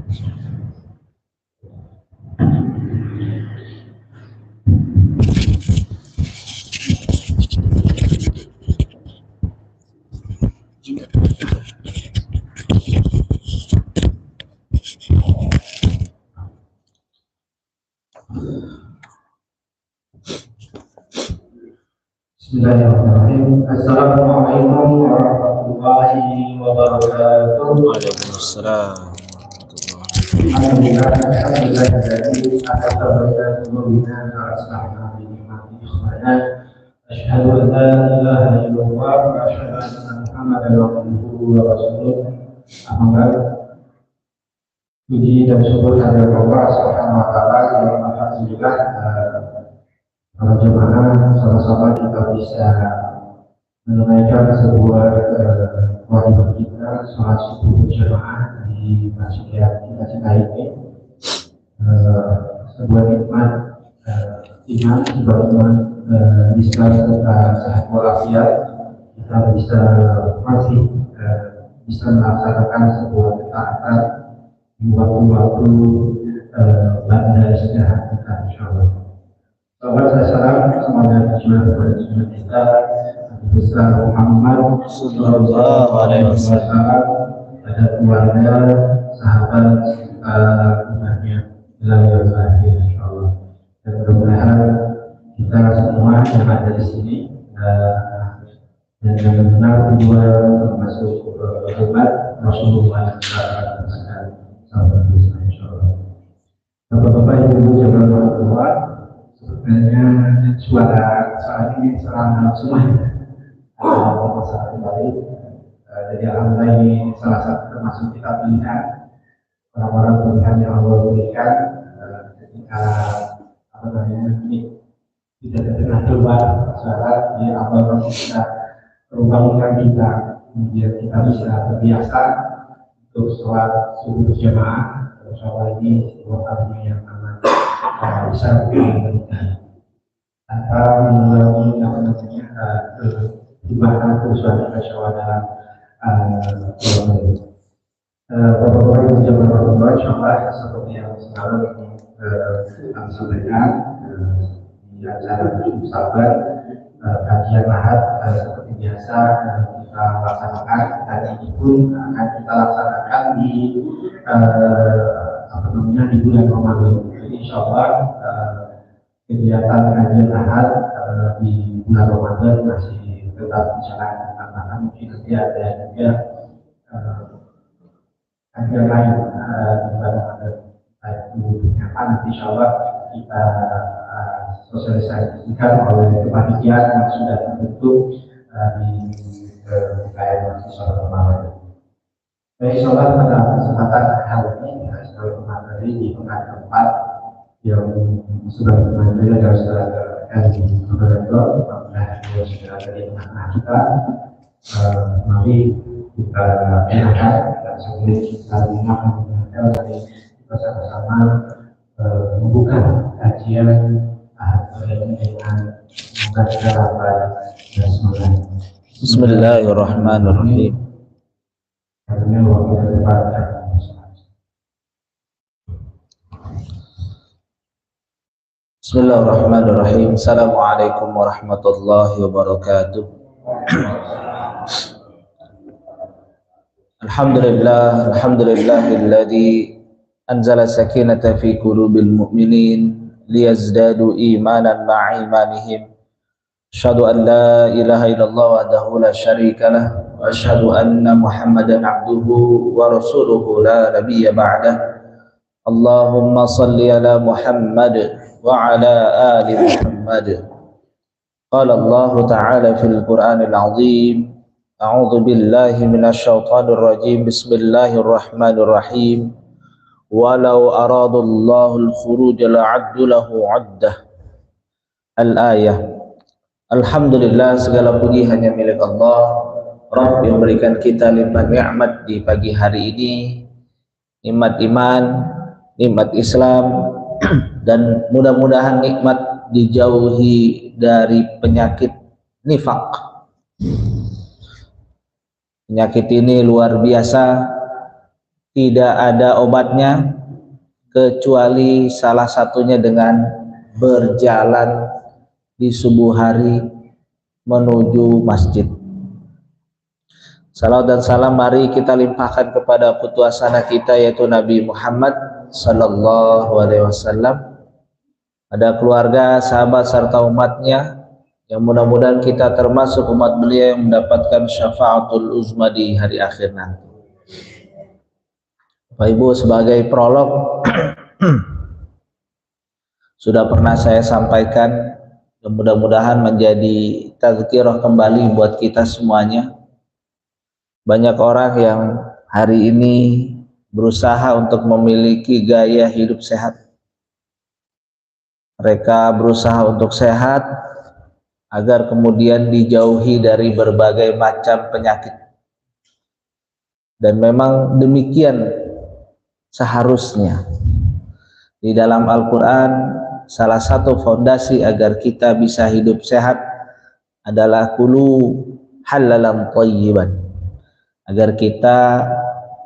Bismillahirrahmanirrahim. Assalamualaikum warahmatullahi wabarakatuh. Waalaikumsalam. Alhamdulillah dari atas kebaikan qulubina wa aslahna bi ni'mati ikhwana. Asyhadu an la ilaha illallah wa asyhadu anna Muhammadan abduhu wa rasuluh. Amma ba'd. Puji dan syukur kehadirat Allah Subhanahu wa taala yang alhamdulillah para jemaah sama-sama kita bisa menunaikan sebuah kewajiban kita sholat subuh berjamaah di masjid yang kita cintai ini, sebuah nikmat iman, sebuah iman Islam serta sehat walafiat. Kita masih bisa melaksanakan sebuah ketaatan di waktu-waktu ba'da istirahat kita, insyaallah. Sahabat salam, semoga tujuan kepada sunnah kita besar Muhammad Sallallahu Alaihi Wasallam, pada keluarga, sahabat, umatnya dalam akhir, insyaallah. Dan mudah-mudahan kita semua yang ada di sini dan yang benar kedua termasuk umat Rasulullah Sallallahu Alaihi Wasallam, insyaallah. Bapak-bapak, ibu-ibu, jemaah Allah, sebenarnya suara ini serang semuanya masalah kembali. Jadi alhamdulillah ini salah satu termasuk kita pilihan orang-orang pilihan yang Allah berikan ketika ini tidak pernah keluar suara di Allah bisa berubah kita, kemudian kita bisa terbiasa untuk sholat subuh berjamaah. Insyaallah ini sebuah karunia yang amat besar tanpa mengulangi perubahan kerusuhan nasional dalam Bapak-bapak Ibu jemaah Allah, insyaallah seperti yang selalu kami sampaikan di acara Tujuh Sabar kajian Ahad seperti biasa kita laksanakan. Hari ini pun akan kita laksanakan di di bulan Ramadan. Jadi insyaallah kegiatan kajian Ahad di bulan Ramadan masih tetap dijalankan, karena mungkin nanti ada juga kajian lain di bulan Ramadan. Apa nanti insyaallah kita sosialisasikan oleh kepanitiaan yang sudah terbentuk di wilayah sholat Ramadan. Baik, insyaallah pada kesempatan hari ini sholat Ramadan di pekan keempat yang sudah menjadi adalah saudara RI Moderator, yang sudah ada di tengah kita. Mari kita enakan dan sebelum kita mendengarkan dari kita sama-sama membuka kajian ini dengan membaca dan semoga Bismillahirrahmanirrahim. Karena waktu depan. Bismillahirrahmanirrahim. Assalamualaikum warahmatullahi wabarakatuh. Alhamdulillahilladzi anzala sakinata fi qulubil mu'minin liyazdadu imanan ma'a imanihim. Asyhadu an la ilaha illallah wahdahu la syarika lah wa asyhadu anna Muhammadan abduhu wa rasuluhu la nabiyya ba'dah. Allahumma salli ala Muhammad wa ala ali Muhammad. Qala Allah ta'ala fil Qur'anil 'azim. A'udzu billahi minasy syaithanir rajim. Bismillahirrahmanirrahim. Walau aradallahu al-khuruj la'addu lahu 'addah. Al-ayah. Alhamdulillah, segala puji hanya milik Allah, Rabb yang memberikan kita limpah nikmat di pagi hari ini, nikmat iman, nikmat Islam, dan mudah-mudahan nikmat dijauhi dari penyakit nifak. Penyakit ini luar biasa, tidak ada obatnya kecuali salah satunya dengan berjalan di subuh hari menuju masjid. Salawat dan salam mari kita limpahkan kepada putuasana kita yaitu Nabi Muhammad sallallahu alaihi wasallam, ada keluarga, sahabat serta umatnya, yang mudah-mudahan kita termasuk umat beliau yang mendapatkan syafaatul uzma di hari akhir nanti. Bapak Ibu, sebagai prolog sudah pernah saya sampaikan, dan mudah-mudahan menjadi tazkirah kembali buat kita semuanya. Banyak orang yang hari ini berusaha untuk memiliki gaya hidup sehat. Mereka berusaha untuk sehat agar kemudian dijauhi dari berbagai macam penyakit. Dan memang demikian seharusnya. Di dalam Al-Quran, salah satu fondasi agar kita bisa hidup sehat adalah kulu halalan thayyiban, agar kita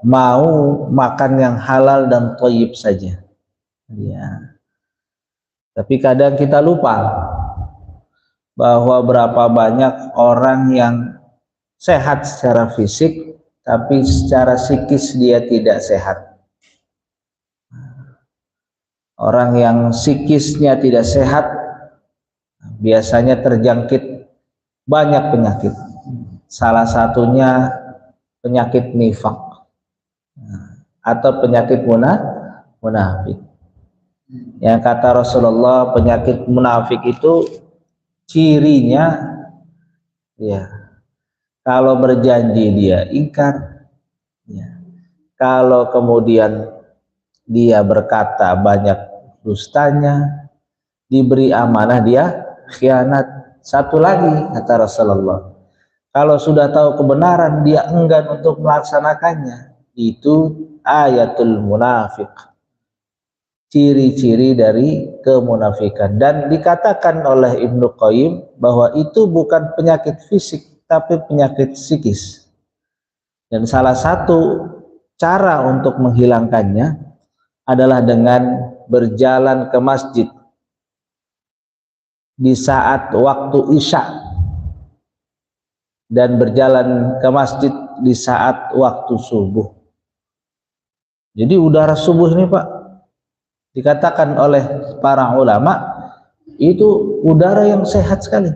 mau makan yang halal dan thayyib saja. Ya. Tapi kadang kita lupa bahwa berapa banyak orang yang sehat secara fisik, tapi secara psikis dia tidak sehat. Orang yang psikisnya tidak sehat biasanya terjangkit banyak penyakit. Salah satunya penyakit nifaq atau penyakit munafik. Yang kata Rasulullah, penyakit munafik itu cirinya ya, kalau berjanji dia ingkar, ya. Kalau kemudian dia berkata banyak dustanya, diberi amanah dia khianat. Satu lagi kata Rasulullah, kalau sudah tahu kebenaran dia enggan untuk melaksanakannya. Itu ayatul munafik, ciri-ciri dari kemunafikan. Dan dikatakan oleh Ibnu Qayyim bahwa itu bukan penyakit fisik tapi penyakit psikis. Dan salah satu cara untuk menghilangkannya adalah dengan berjalan ke masjid di saat waktu isya dan berjalan ke masjid di saat waktu subuh. Jadi udara subuh ini Pak, dikatakan oleh para ulama itu udara yang sehat sekali,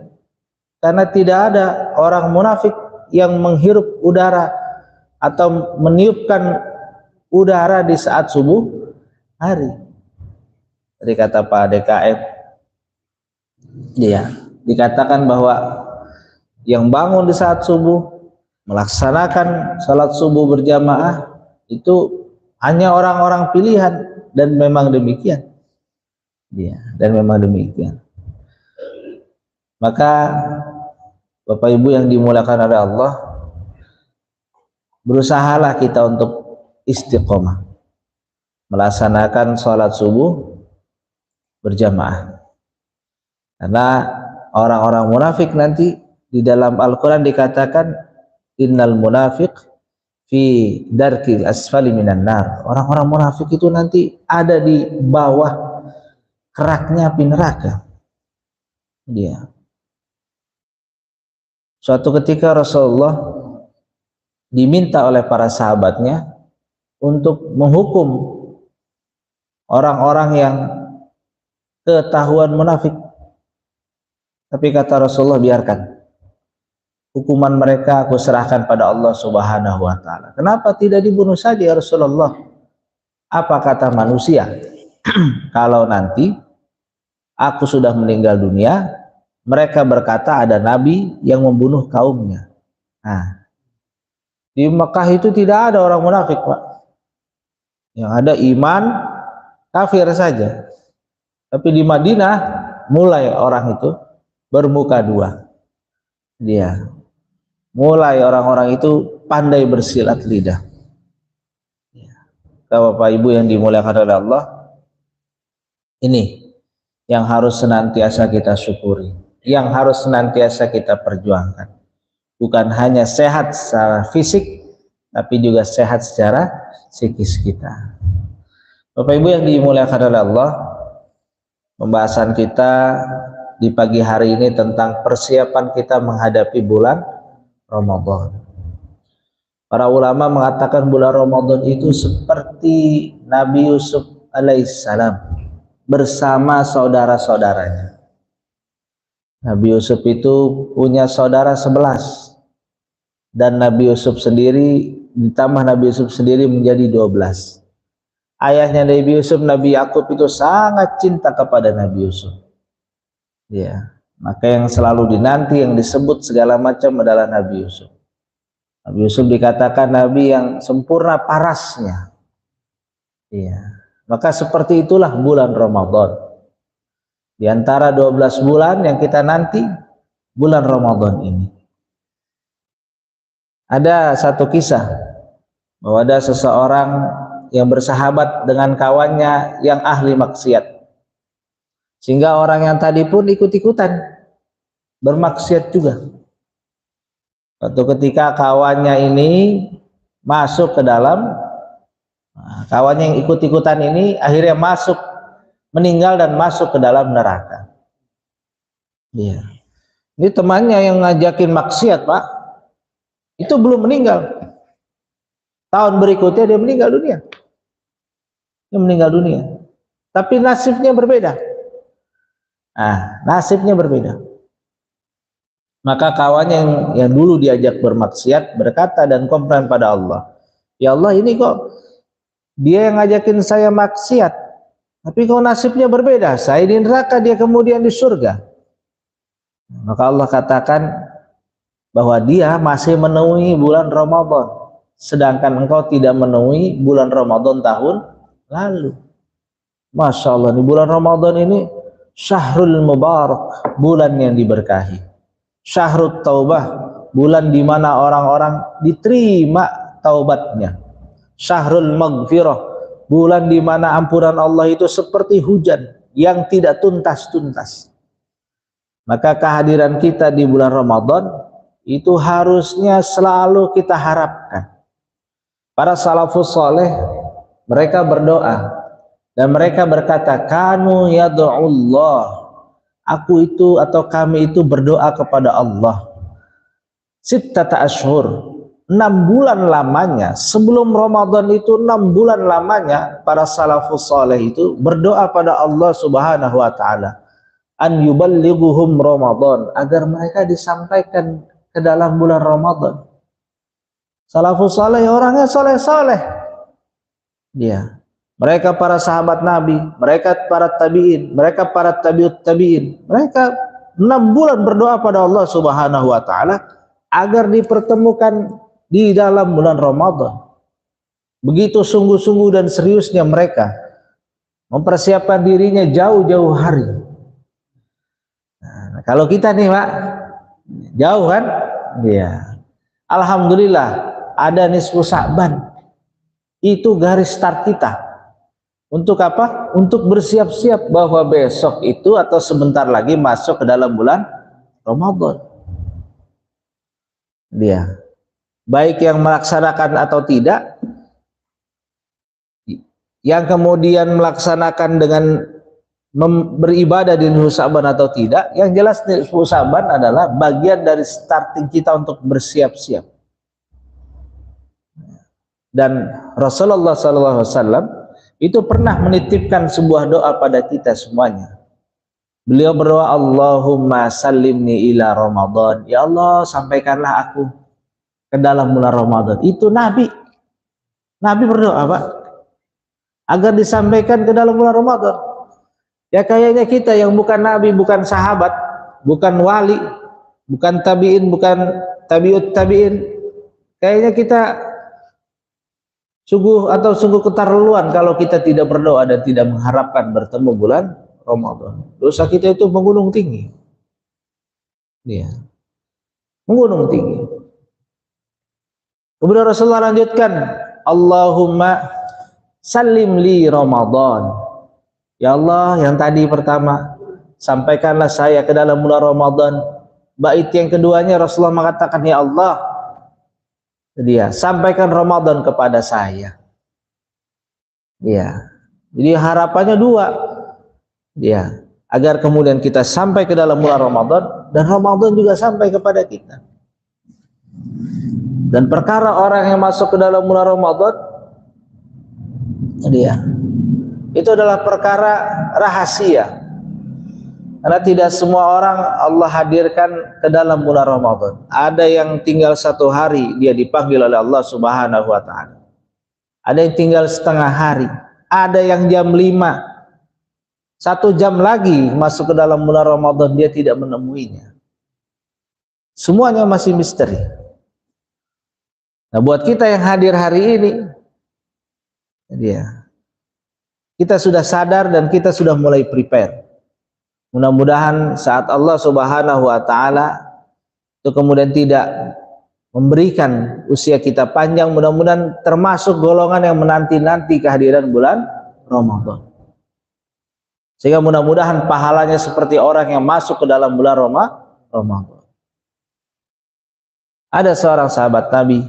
karena tidak ada orang munafik yang menghirup udara atau meniupkan udara di saat subuh hari. Tadi kata Pak DKM, ya, dikatakan bahwa yang bangun di saat subuh melaksanakan salat subuh berjamaah itu hanya orang-orang pilihan, dan memang demikian. Ya, dan memang demikian. Maka Bapak Ibu yang dimuliakan oleh Allah, berusahalah kita untuk istiqomah melaksanakan sholat subuh berjamaah. Karena orang-orang munafik nanti di dalam Al-Quran dikatakan innal munafiq fi darkil asfali minan nar. Orang-orang munafik itu nanti ada di bawah keraknya api neraka. Dia. Suatu ketika Rasulullah diminta oleh para sahabatnya untuk menghukum orang-orang yang ketahuan munafik. Tapi kata Rasulullah, biarkan. Hukuman mereka aku serahkan pada Allah Subhanahu wa ta'ala. Kenapa tidak dibunuh saja ya Rasulullah? Apa kata manusia? Kalau nanti aku sudah meninggal dunia, mereka berkata ada nabi yang membunuh kaumnya. Nah, di Mekah itu tidak ada orang munafik, Pak. Yang ada iman kafir saja. Tapi di Madinah mulai orang itu bermuka dua. Dia mulai orang-orang itu pandai bersilat lidah. Bapak Ibu yang dimuliakan oleh Allah, ini yang harus senantiasa kita syukuri, yang harus senantiasa kita perjuangkan. Bukan hanya sehat secara fisik, tapi juga sehat secara psikis kita. Bapak Ibu yang dimuliakan oleh Allah, pembahasan kita di pagi hari ini tentang persiapan kita menghadapi bulan Ramadan. Para ulama mengatakan bulan Ramadan itu seperti Nabi Yusuf alaihissalam bersama saudara-saudaranya. Nabi Yusuf itu punya saudara 11 dan Nabi Yusuf sendiri ditambah Nabi Yusuf sendiri menjadi 12. Ayahnya Nabi Yusuf, Nabi Yakub itu sangat cinta kepada Nabi Yusuf. Ya, maka yang selalu dinanti, yang disebut segala macam adalah Nabi Yusuf. Nabi Yusuf dikatakan Nabi yang sempurna parasnya. Ya, maka seperti itulah bulan Ramadan. Di antara 12 bulan yang kita nanti, bulan Ramadan ini. Ada satu kisah bahwa ada seseorang yang bersahabat dengan kawannya yang ahli maksiat, sehingga orang yang tadi pun ikut-ikutan bermaksiat juga. Suatu ketika kawannya ini masuk ke dalam, kawannya yang ikut-ikutan ini akhirnya masuk, meninggal dan masuk ke dalam neraka. Iya. Ini temannya yang ngajakin maksiat, Pak, itu belum meninggal. Tahun berikutnya dia meninggal dunia. Dia meninggal dunia. Tapi nasibnya berbeda. Nasibnya berbeda. Maka kawannya yang dulu diajak bermaksiat berkata dan komplain pada Allah, ya Allah, ini kok dia yang ngajakin saya maksiat, tapi kok nasibnya berbeda, saya di neraka, dia kemudian di surga. Maka Allah katakan bahwa dia masih memenuhi bulan Ramadan, sedangkan engkau tidak memenuhi bulan Ramadan tahun lalu. Masya Allah, di bulan Ramadan ini Syahrul Mubarak, bulan yang diberkahi. Syahrut Taubah, bulan di mana orang-orang diterima taubatnya. Syahrul Maghfirah, bulan di mana ampunan Allah itu seperti hujan yang tidak tuntas-tuntas. Maka kehadiran kita di bulan Ramadan itu harusnya selalu kita harapkan. Para salafus saleh mereka berdoa dan mereka berkata, kanu yad'ullah, aku itu atau kami itu berdoa kepada Allah. Sittata ashhur, 6 bulan lamanya. Sebelum Ramadan itu 6 bulan lamanya para salafus saleh itu berdoa pada Allah Subhanahu wa taala an yuballighuhum Ramadan, agar mereka disampaikan ke dalam bulan Ramadan. Salafus saleh orangnya soleh-soleh. Dia. Mereka para sahabat Nabi, mereka para tabi'in, mereka para tabi'ut tabi'in. Mereka 6 bulan berdoa pada Allah Subhanahu wa taala agar dipertemukan di dalam bulan Ramadan. Begitu sungguh-sungguh dan seriusnya mereka mempersiapkan dirinya jauh-jauh hari. Nah, kalau kita nih, Pak, jauh kan? Iya. Alhamdulillah ada nisfu Sa'ban. Itu garis start kita. Untuk apa? Untuk bersiap-siap bahwa besok itu atau sebentar lagi masuk ke dalam bulan Ramadan. Dia, baik yang melaksanakan atau tidak, yang kemudian melaksanakan dengan beribadah di nisfu Sa'ban atau tidak, yang jelas nisfu Sa'ban adalah bagian dari starting kita untuk bersiap-siap. Dan Rasulullah SAW itu pernah menitipkan sebuah doa pada kita semuanya. Beliau berdoa, Allahumma sallimni ila Ramadan. Ya Allah, sampaikanlah aku ke dalam bulan Ramadan. Itu Nabi. Nabi berdoa, Pak, agar disampaikan ke dalam bulan Ramadan. Ya kayaknya kita yang bukan Nabi, bukan sahabat, bukan wali, bukan tabi'in, bukan tabi'ut tabi'in, kayaknya kita sungguh keterlaluan kalau kita tidak berdoa dan tidak mengharapkan bertemu bulan Ramadan. Dosa kita itu menggunung tinggi. Iya. Menggunung tinggi. Kemudian Rasulullah lanjutkan, Allahumma salim li Ramadan. Ya Allah, yang tadi pertama, sampaikanlah saya ke dalam bulan Ramadan. Bait yang keduanya Rasulullah mengatakan, ya Allah, Dia sampaikan Ramadan kepada saya. Ya. Jadi harapannya dua. Ya, agar kemudian kita sampai ke dalam bulan Ramadan dan Ramadan juga sampai kepada kita. Dan perkara orang yang masuk ke dalam bulan Ramadan, dia itu adalah perkara rahasia. Karena tidak semua orang Allah hadirkan ke dalam bulan Ramadan. Ada yang tinggal 1 hari dia dipanggil oleh Allah Subhanahu wa taala. Ada yang tinggal setengah hari, ada yang jam 5. 1 jam lagi masuk ke dalam bulan Ramadan dia tidak menemuinya. Semuanya masih misteri. Nah, buat kita yang hadir hari ini, kita sudah sadar dan kita sudah mulai prepare. Mudah-mudahan saat Allah Subhanahu wa taala itu kemudian tidak memberikan usia kita panjang, mudah-mudahan termasuk golongan yang menanti-nanti kehadiran bulan Ramadan. Sehingga mudah-mudahan pahalanya seperti orang yang masuk ke dalam bulan Ramadan. Ada seorang sahabat Nabi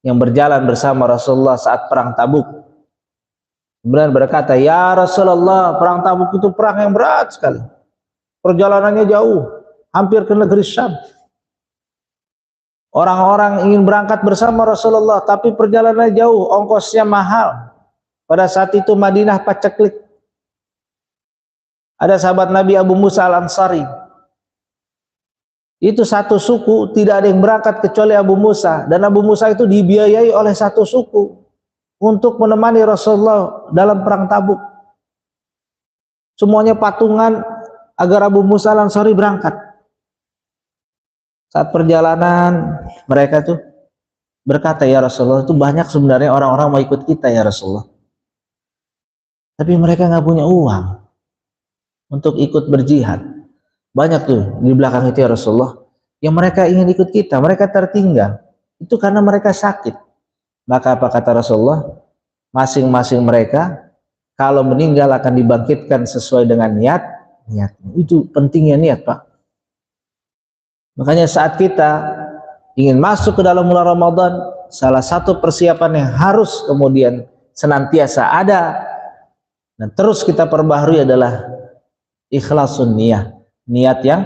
yang berjalan bersama Rasulullah saat perang Tabuk. Kemudian berkata, "Ya Rasulullah, perang Tabuk itu perang yang berat sekali. Perjalanannya jauh, hampir ke negeri Syam. Orang-orang ingin berangkat bersama Rasulullah, tapi perjalanannya jauh, ongkosnya mahal. Pada saat itu Madinah paceklik. Ada sahabat Nabi Abu Musa Al-Ansari. Itu satu suku, tidak ada yang berangkat kecuali Abu Musa. Dan Abu Musa itu dibiayai oleh satu suku untuk menemani Rasulullah dalam perang Tabuk. Semuanya patungan agar Abu Musa Al-Ansari berangkat. Saat perjalanan mereka tuh berkata, "Ya Rasulullah, itu banyak sebenarnya orang-orang mau ikut kita ya Rasulullah. Tapi mereka nggak punya uang untuk ikut berjihad. Banyak tuh di belakang itu ya Rasulullah, yang mereka ingin ikut kita, mereka tertinggal. Itu karena mereka sakit." Maka apa kata Rasulullah? Masing-masing mereka kalau meninggal akan dibangkitkan sesuai dengan niatnya. Itu pentingnya niat, Pak. Makanya saat kita ingin masuk ke dalam bulan Ramadan, salah satu persiapan yang harus kemudian senantiasa ada dan terus kita perbaharui adalah ikhlasun niyah, niat yang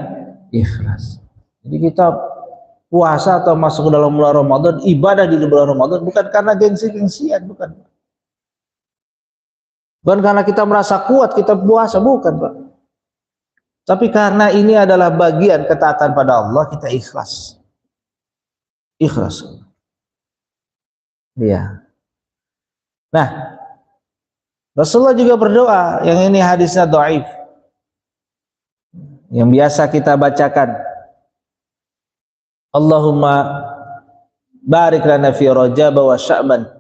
ikhlas. Jadi kita puasa atau masuk ke dalam bulan Ramadan, ibadah di bulan Ramadan bukan karena gengsi-gengsian, bukan. Bukan karena kita merasa kuat kita puasa, bukan, Pak. Tapi karena ini adalah bagian ketaatan pada Allah, kita ikhlas. Ikhlas. Iya. Nah, Rasulullah juga berdoa, yang ini hadisnya dhaif, yang biasa kita bacakan. Allahumma barik lana fi Rajab wa Sya'ban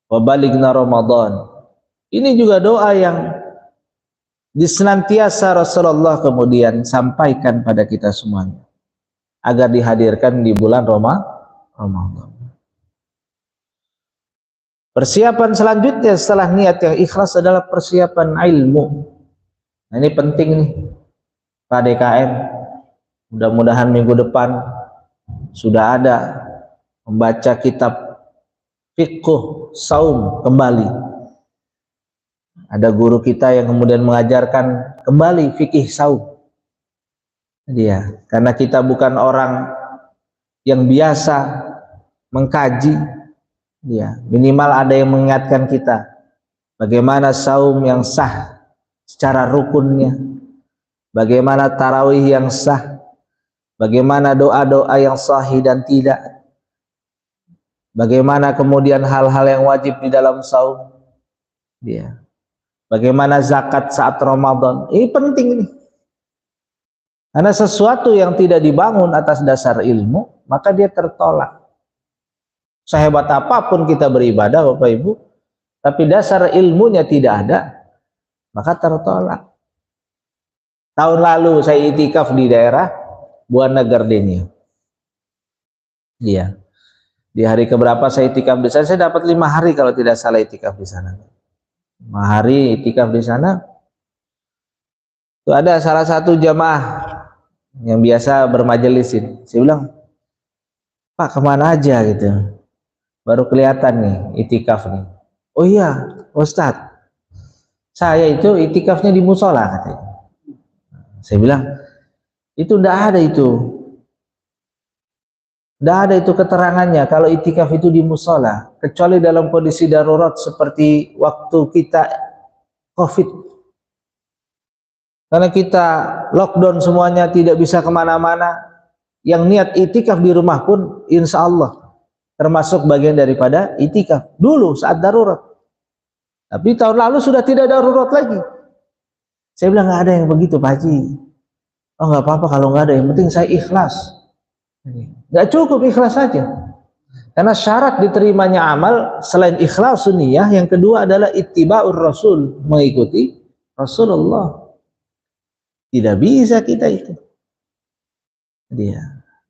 wa balighna Ramadan. Ini juga doa yang disenantiasa Rasulullah kemudian sampaikan pada kita semuanya agar dihadirkan di bulan Ramadan. Persiapan selanjutnya setelah niat yang ikhlas adalah persiapan ilmu. Nah, ini penting nih Pak DKM. Mudah-mudahan minggu depan sudah ada membaca kitab fiqh saum kembali. Ada guru kita yang kemudian mengajarkan kembali fikih saum. Dia, karena kita bukan orang yang biasa mengkaji, dia minimal ada yang mengingatkan kita bagaimana saum yang sah secara rukunnya, bagaimana tarawih yang sah, bagaimana doa-doa yang sahih dan tidak, bagaimana kemudian hal-hal yang wajib di dalam saum, dia. Bagaimana zakat saat Ramadan. Ini penting ini. Karena sesuatu yang tidak dibangun atas dasar ilmu, maka dia tertolak. Sehebat apapun kita beribadah Bapak Ibu, tapi dasar ilmunya tidak ada, maka tertolak. Tahun lalu saya itikaf di daerah Buana Gardenia. Iya. Di hari keberapa saya itikaf di sana? Saya dapat 5 hari kalau tidak salah itikaf di sana. 5 hari itikaf di sana. Itu ada salah satu jamaah yang biasa bermajelisin. Saya bilang, "Pak, kemana aja gitu?" baru kelihatan nih itikaf nih. Oh iya, Ustadz, saya itu itikafnya di musola katanya. Saya bilang, itu ndak ada itu. Ndak ada itu keterangannya kalau itikaf itu di musola, kecuali dalam kondisi darurat seperti waktu kita COVID. Karena kita lockdown semuanya, tidak bisa kemana-mana. Yang niat itikaf di rumah pun insya Allah termasuk bagian daripada itikaf dulu saat darurat. Tapi tahun lalu sudah tidak darurat lagi. Saya bilang nggak ada yang begitu Pak Haji. Oh nggak apa-apa kalau nggak ada, yang penting saya ikhlas. Nggak cukup ikhlas saja. Karena syarat diterimanya amal selain ikhlas sunniyah, yang kedua adalah ittiba'ur rasul, mengikuti Rasulullah. Tidak bisa kita itu.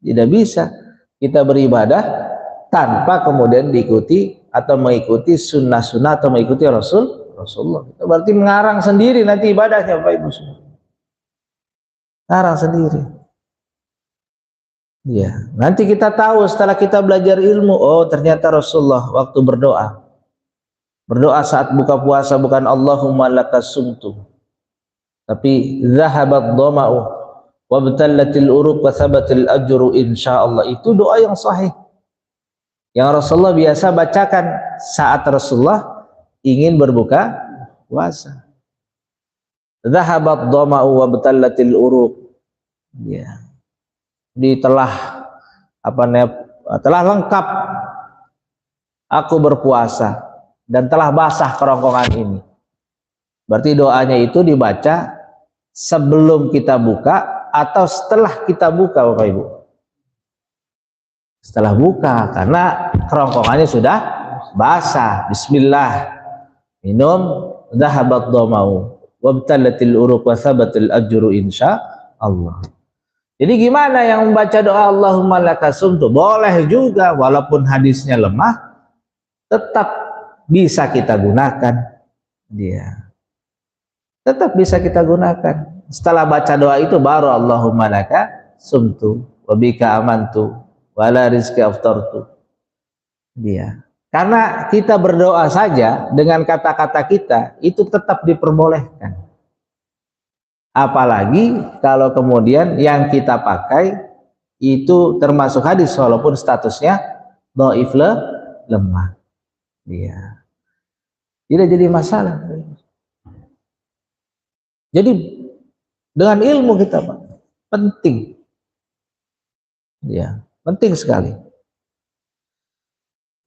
Tidak bisa kita beribadah tanpa kemudian diikuti atau mengikuti sunnah-sunnah atau mengikuti Rasulullah. Itu berarti mengarang sendiri nanti ibadahnya Bapak Ibu semua. Ngarang sendiri. Ya, nanti kita tahu setelah kita belajar ilmu, oh ternyata Rasulullah waktu berdoa. Berdoa saat buka puasa bukan Allahumma lakas sumtu, tapi zahabat dhama'u wabtallatil uruq wa thabatil ajru insyaallah. Itu doa yang sahih yang Rasulullah biasa bacakan saat Rasulullah ingin berbuka puasa. Zahabat dhama'u wabtallatil uruq. Ya. Telah lengkap aku berpuasa dan telah basah kerongkongan ini. Berarti doanya itu dibaca sebelum kita buka atau setelah kita buka Bapak Ibu? Setelah buka, karena kerongkongannya sudah basah. Bismillah, minum, dhahabat dhama'u wabtallatil uruq wa thabatil ajru insyaallah. Jadi gimana yang membaca doa Allahumma lakasumtu? Boleh juga walaupun hadisnya lemah, tetap bisa kita gunakan. Tetap bisa kita gunakan. Setelah baca doa itu baru Allahumma laka sumtu wa bika amantu wa la rizqi aftartu. Karena kita berdoa saja dengan kata-kata kita itu tetap diperbolehkan. Apalagi kalau kemudian yang kita pakai itu termasuk hadis walaupun statusnya dhaif, lemah. Tidak jadi masalah. Jadi dengan ilmu kita Pak, penting. Penting sekali.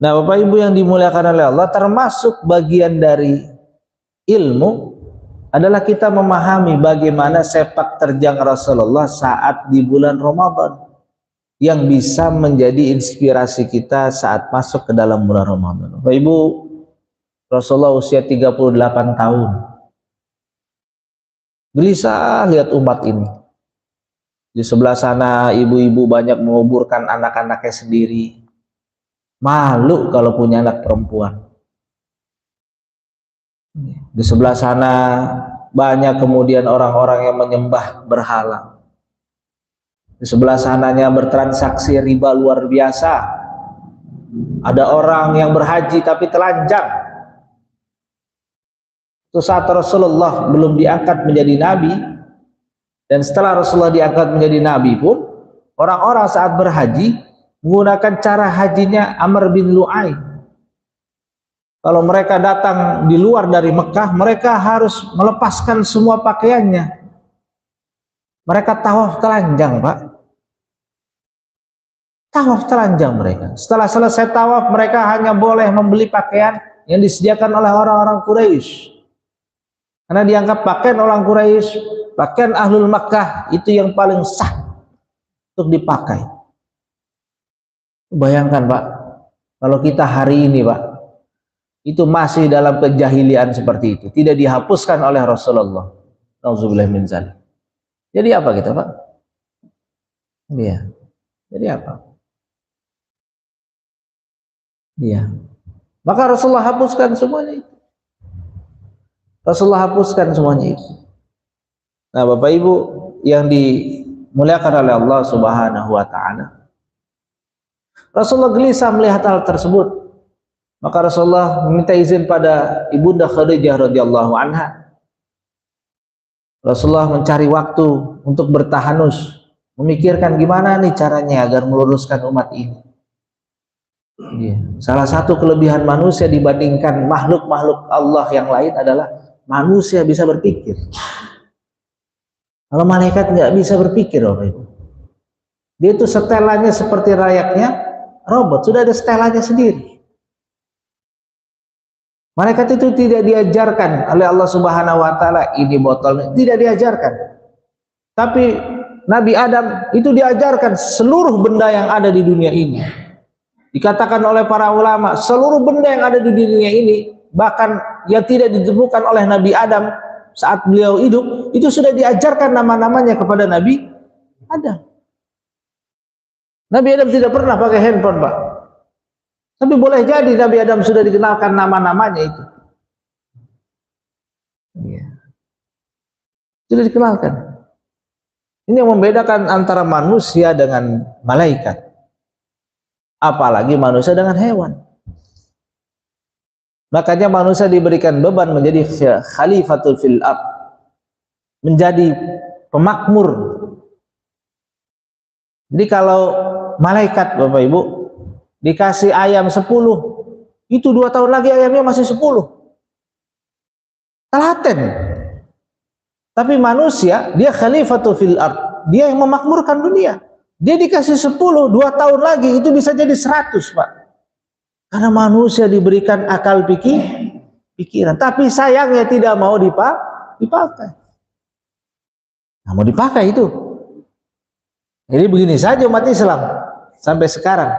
Nah, Bapak Ibu yang dimuliakan oleh Allah, termasuk bagian dari ilmu adalah kita memahami bagaimana sepak terjang Rasulullah saat di bulan Ramadan yang bisa menjadi inspirasi kita saat masuk ke dalam bulan Ramadan. Bapak Ibu, Rasulullah usia 38 tahun. Gelisah lihat umat ini. Di sebelah sana ibu-ibu banyak menguburkan anak-anaknya sendiri. Malu kalau punya anak perempuan. Di sebelah sana banyak kemudian orang-orang yang menyembah berhala. Di sebelah sananya bertransaksi riba luar biasa. Ada orang yang berhaji tapi telanjang. Itu saat Rasulullah belum diangkat menjadi nabi, dan setelah Rasulullah diangkat menjadi nabi pun orang-orang saat berhaji menggunakan cara hajinya Amr bin Lu'ay. Kalau mereka datang di luar dari Mekah, mereka harus melepaskan semua pakaiannya. Mereka tawaf telanjang Pak. Tawaf telanjang mereka. Setelah selesai tawaf, mereka hanya boleh membeli pakaian yang disediakan oleh orang-orang Quraisy. Karena dianggap pakaian orang Quraisy, pakaian Ahlul Makkah itu yang paling sah untuk dipakai. Bayangkan Pak, kalau kita hari ini Pak, itu masih dalam kejahilian seperti itu, tidak dihapuskan oleh Rasulullah. Nauzubillah min dzalik. Jadi apa kita Pak? Jadi apa? Maka Rasulullah hapuskan semuanya itu. Rasulullah hapuskan semuanya itu. Nah, Bapak Ibu yang dimuliakan oleh Allah Subhanahu wa taala, Rasulullah gelisah melihat hal tersebut. Maka Rasulullah meminta izin pada Ibunda Khadijah radhiyallahu anha. Rasulullah mencari waktu untuk bertahanus, memikirkan gimana nih caranya agar meluruskan umat ini. Salah satu kelebihan manusia dibandingkan makhluk-makhluk Allah yang lain adalah manusia bisa berpikir. Kalau malaikat nggak bisa berpikir, Bapak Ibu. Dia itu setelannya seperti layaknya robot, sudah ada setelannya sendiri. Malaikat itu tidak diajarkan oleh Allah Subhanahu wa taala ini botolnya, tidak diajarkan. Tapi Nabi Adam itu diajarkan seluruh benda yang ada di dunia ini. Dikatakan oleh para ulama, seluruh benda yang ada di dunia ini, bahkan yang tidak ditemukan oleh Nabi Adam saat beliau hidup, itu sudah diajarkan nama-namanya kepada Nabi Adam. Nabi Adam tidak pernah pakai handphone, Pak. Tapi boleh jadi Nabi Adam sudah dikenalkan nama-namanya itu. Ya. Sudah dikenalkan. Ini yang membedakan antara manusia dengan malaikat. Apalagi manusia dengan hewan. Makanya manusia diberikan beban menjadi khalifatul fil ard, menjadi pemakmur. Jadi kalau malaikat, Bapak Ibu, dikasih ayam 10, itu 2 tahun lagi ayamnya masih 10. Telaten. Tapi manusia, dia khalifatul fil ard, dia yang memakmurkan dunia. Dia dikasih 10, 2 tahun lagi itu bisa jadi 100, Pak. Karena manusia diberikan akal pikiran. Tapi sayangnya tidak mau dipakai. Nah, mau dipakai itu. Jadi begini saja umat Islam sampai sekarang.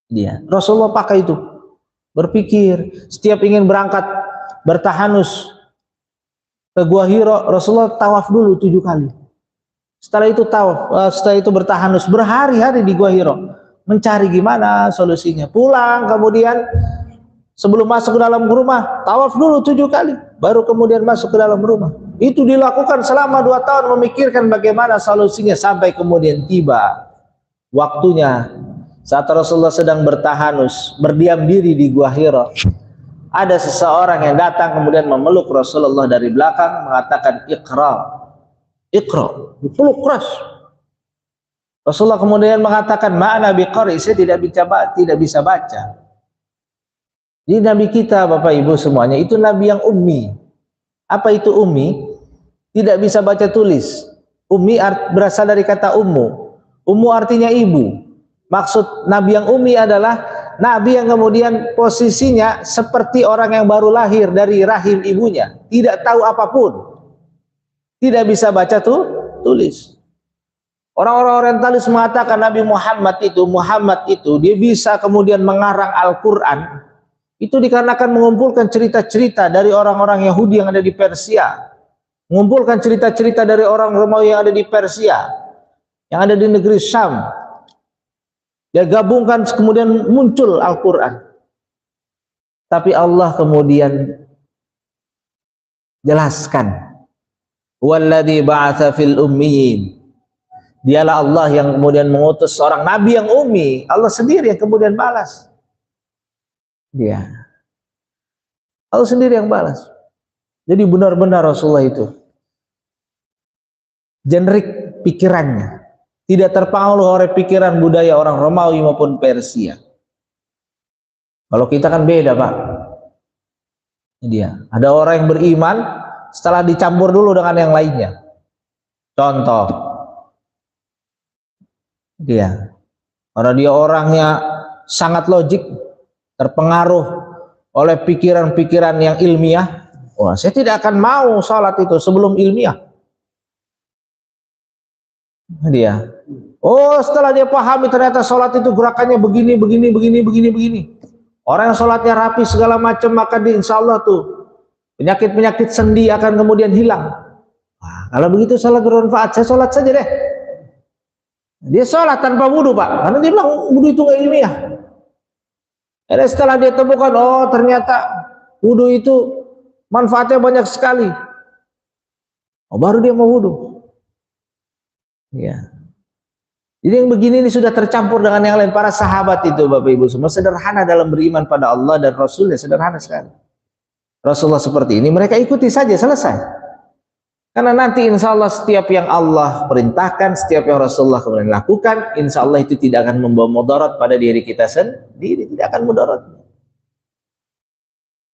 Dia Rasulullah pakai itu. Berpikir, setiap ingin berangkat bertahanus ke Gua Hira, Rasulullah tawaf dulu 7 kali. Setelah itu tawaf, setelah itu bertahanus berhari-hari di Gua Hira, mencari gimana solusinya. Pulang kemudian sebelum masuk ke dalam rumah, tawaf dulu 7 kali, baru kemudian masuk ke dalam rumah. Itu dilakukan selama 2 tahun, memikirkan bagaimana solusinya, sampai kemudian tiba waktunya saat Rasulullah sedang bertahanus, berdiam diri di Gua Hira. Ada seseorang yang datang kemudian memeluk Rasulullah dari belakang, mengatakan Iqra, Iqra, dipeluk keras. Rasulullah kemudian mengatakan, ma'ana biqari, saya tidak bisa baca. Jadi Nabi kita, Bapak Ibu semuanya, itu Nabi yang ummi. Apa itu ummi? Tidak bisa baca tulis. Ummi berasal dari kata ummu. Ummu artinya ibu. Maksud Nabi yang ummi adalah Nabi yang kemudian posisinya seperti orang yang baru lahir dari rahim ibunya, tidak tahu apapun, tidak bisa baca tulis. Orang-orang orientalis mengatakan Nabi Muhammad itu dia bisa kemudian mengarang Al-Quran, itu dikarenakan mengumpulkan cerita-cerita dari orang-orang Yahudi yang ada di Persia, mengumpulkan cerita-cerita dari orang Romawi yang ada di Persia, yang ada di negeri Syam. Dia gabungkan, kemudian muncul Al-Quran. Tapi Allah kemudian jelaskan, walladzi ba'atsa fil ummiyin, dialah Allah yang kemudian mengutus seorang nabi yang ummi. Allah sendiri yang kemudian balas. Dia Allah sendiri yang balas. Jadi benar-benar Rasulullah itu generik pikirannya, tidak terpengaruh oleh pikiran budaya orang Romawi maupun Persia. Kalau kita kan beda, Pak. Dia ada orang yang beriman setelah dicampur dulu dengan yang lainnya. Contoh, dia karena dia orangnya sangat logik, terpengaruh oleh pikiran-pikiran yang ilmiah. Wah, saya tidak akan mau sholat itu sebelum ilmiah. Dia, oh setelah dia pahami ternyata sholat itu gerakannya begini. Orang yang sholatnya rapi segala macam, maka insya Allah tuh penyakit-penyakit sendi akan kemudian hilang. Nah, kalau begitu sholat bermanfaat, saya sholat saja deh. Dia sholat tanpa wudhu, Pak, karena dia bilang wudhu itu nggak ilmiah. Dan setelah dia temukan, oh ternyata wudhu itu manfaatnya banyak sekali, oh baru dia mau wudhu. Ya. Jadi yang begini ini sudah tercampur dengan yang lain. Para sahabat itu Bapak Ibu semua sederhana dalam beriman pada Allah dan Rasulnya, sederhana sekali. Rasulullah seperti ini mereka ikuti saja, selesai. Karena nanti insya Allah setiap yang Allah perintahkan, setiap yang Rasulullah kemudian lakukan, insya Allah itu tidak akan membawa mudarat pada diri kita sendiri, tidak akan mudarat.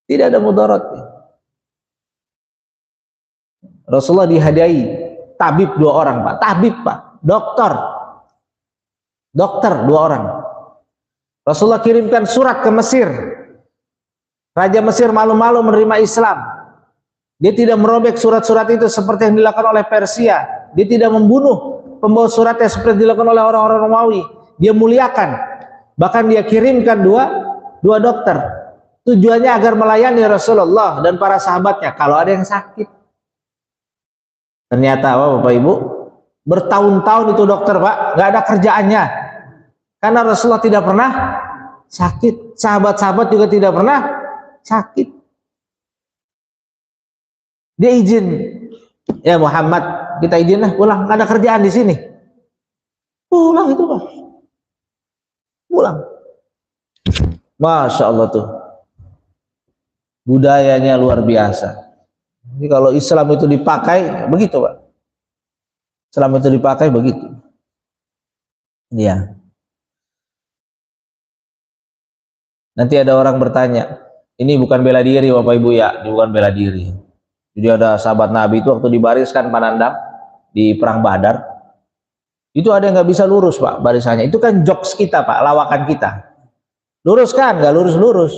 Tidak ada mudaratnya. Rasulullah dihadiahi tabib 2 orang Pak, tabib Pak, dokter 2 orang. Rasulullah kirimkan surat ke Mesir. Raja Mesir malu-malu menerima Islam. Dia tidak merobek surat-surat itu seperti yang dilakukan oleh Persia. Dia tidak membunuh pembawa suratnya seperti yang dilakukan oleh orang-orang Romawi. Dia muliakan. Bahkan dia kirimkan dua dokter. Tujuannya agar melayani Rasulullah dan para sahabatnya kalau ada yang sakit. Ternyata Bapak Ibu, bertahun-tahun itu dokter Pak, nggak ada kerjaannya. Karena Rasulullah tidak pernah sakit. Sahabat-sahabat juga tidak pernah sakit. Dia izin, ya Muhammad, kita izin lah pulang, nggak ada kerjaan di sini. Pulang itu Pak, pulang. Masya Allah tuh, budayanya luar biasa. Jadi kalau Islam itu dipakai begitu Pak, Islam itu dipakai begitu. Iya. Nanti ada orang bertanya, ini bukan bela diri Bapak Ibu ya, ini bukan bela diri. Jadi ada sahabat Nabi itu waktu dibariskan Panandang di perang Badar, itu ada yang nggak bisa lurus Pak barisannya. Itu kan jokes kita Pak, lawakan kita. Lurus kan, nggak lurus-lurus.